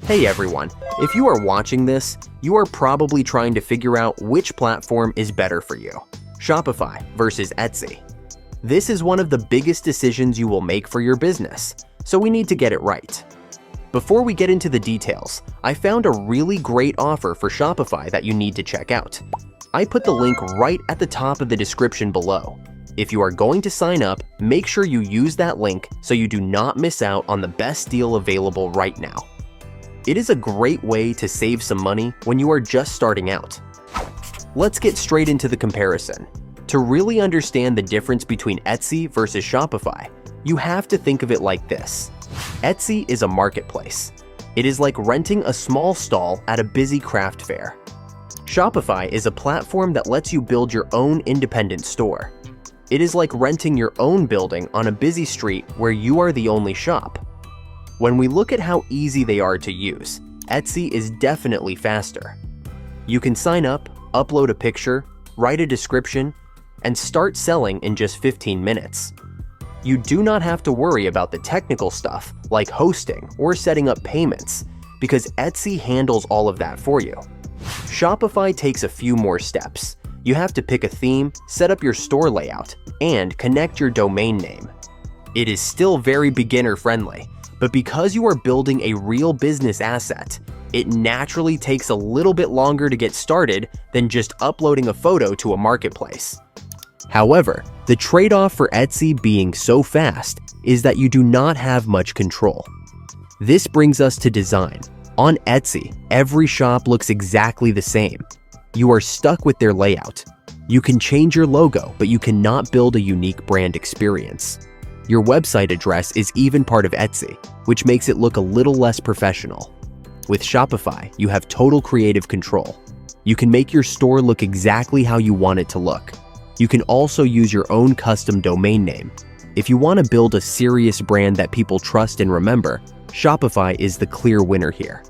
Hey everyone, if you are watching this, you are probably trying to figure out which platform is better for you, Shopify versus Etsy. This is one of the biggest decisions you will make for your business, so we need to get it right. Before we get into the details, I found a really great offer for Shopify that you need to check out. I put the link right at the top of the description below. If you are going to sign up, make sure you use that link so you do not miss out on the best deal available right now. It is a great way to save some money when you are just starting out. Let's get straight into the comparison. To really understand the difference between Etsy versus Shopify, you have to think of it like this. Etsy is a marketplace. It is like renting a small stall at a busy craft fair. Shopify is a platform that lets you build your own independent store. It is like renting your own building on a busy street where you are the only shop. When we look at how easy they are to use, Etsy is definitely faster. You can sign up, upload a picture, write a description, and start selling in just 15 minutes. You do not have to worry about the technical stuff like hosting or setting up payments because Etsy handles all of that for you. Shopify takes a few more steps. You have to pick a theme, set up your store layout, and connect your domain name. It is still very beginner-friendly, but because you are building a real business asset, it naturally takes a little bit longer to get started than just uploading a photo to a marketplace. However, the trade-off for Etsy being so fast is that you do not have much control. This brings us to design. On Etsy, every shop looks exactly the same. You are stuck with their layout. You can change your logo, but you cannot build a unique brand experience. Your website address is even part of Etsy, which makes it look a little less professional. With Shopify, you have total creative control. You can make your store look exactly how you want it to look. You can also use your own custom domain name. If you want to build a serious brand that people trust and remember, Shopify is the clear winner here.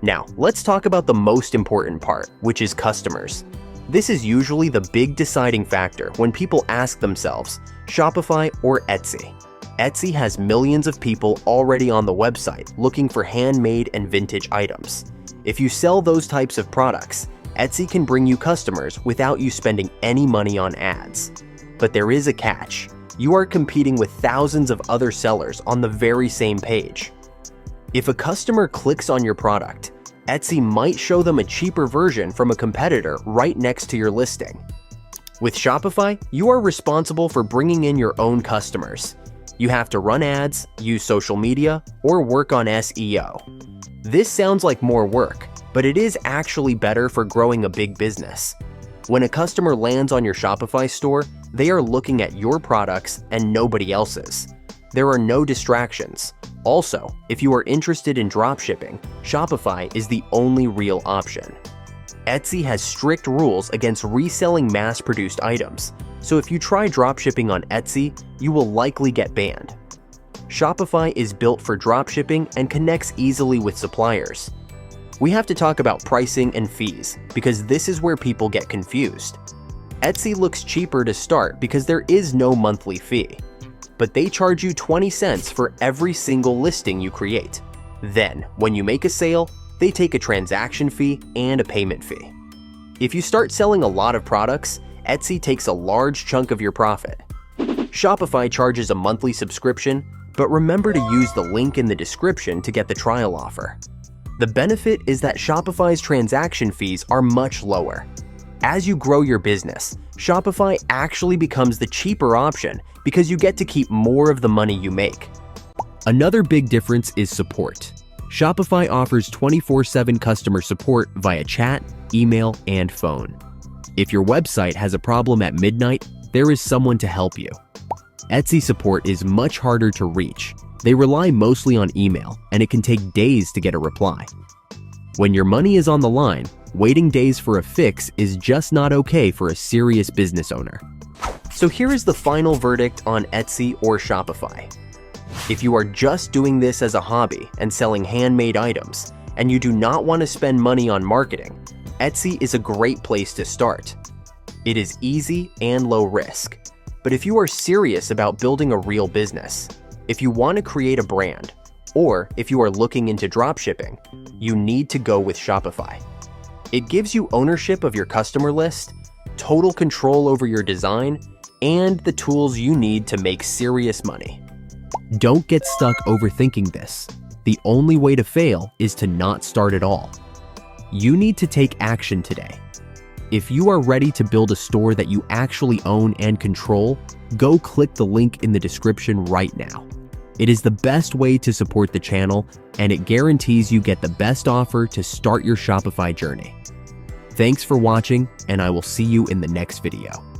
Now, let's talk about the most important part, which is customers. This is usually the big deciding factor when people ask themselves, Shopify or Etsy? Etsy has millions of people already on the website looking for handmade and vintage items. If you sell those types of products, Etsy can bring you customers without you spending any money on ads. But there is a catch. You are competing with thousands of other sellers on the very same page. If a customer clicks on your product, Etsy might show them a cheaper version from a competitor right next to your listing. With Shopify, you are responsible for bringing in your own customers. You have to run ads, use social media, or work on SEO. This sounds like more work, but it is actually better for growing a big business. When a customer lands on your Shopify store, they are looking at your products and nobody else's. There are no distractions. Also, if you are interested in dropshipping, Shopify is the only real option. Etsy has strict rules against reselling mass-produced items, so if you try dropshipping on Etsy, you will likely get banned. Shopify is built for dropshipping and connects easily with suppliers. We have to talk about pricing and fees because this is where people get confused. Etsy looks cheaper to start because there is no monthly fee, but they charge you 20 cents for every single listing you create. Then, when you make a sale, they take a transaction fee and a payment fee. If you start selling a lot of products, Etsy takes a large chunk of your profit. Shopify charges a monthly subscription, but remember to use the link in the description to get the trial offer. The benefit is that Shopify's transaction fees are much lower. As you grow your business, Shopify actually becomes the cheaper option because you get to keep more of the money you make. Another big difference is support. Shopify offers 24/7 customer support via chat, email, and phone. If your website has a problem at midnight, there is someone to help you. Etsy support is much harder to reach. They rely mostly on email, and it can take days to get a reply. When your money is on the line, waiting days for a fix is just not okay for a serious business owner. So here is the final verdict on Etsy or Shopify. If you are just doing this as a hobby and selling handmade items, and you do not want to spend money on marketing, Etsy is a great place to start. It is easy and low risk. But if you are serious about building a real business, if you want to create a brand, Or if you are looking into dropshipping, you need to go with Shopify. It gives you ownership of your customer list, total control over your design, and the tools you need to make serious money. Don't get stuck overthinking this. The only way to fail is to not start at all. You need to take action today. If you are ready to build a store that you actually own and control, go click the link in the description right now. It is the best way to support the channel, and it guarantees you get the best offer to start your Shopify journey. Thanks for watching, and I will see you in the next video.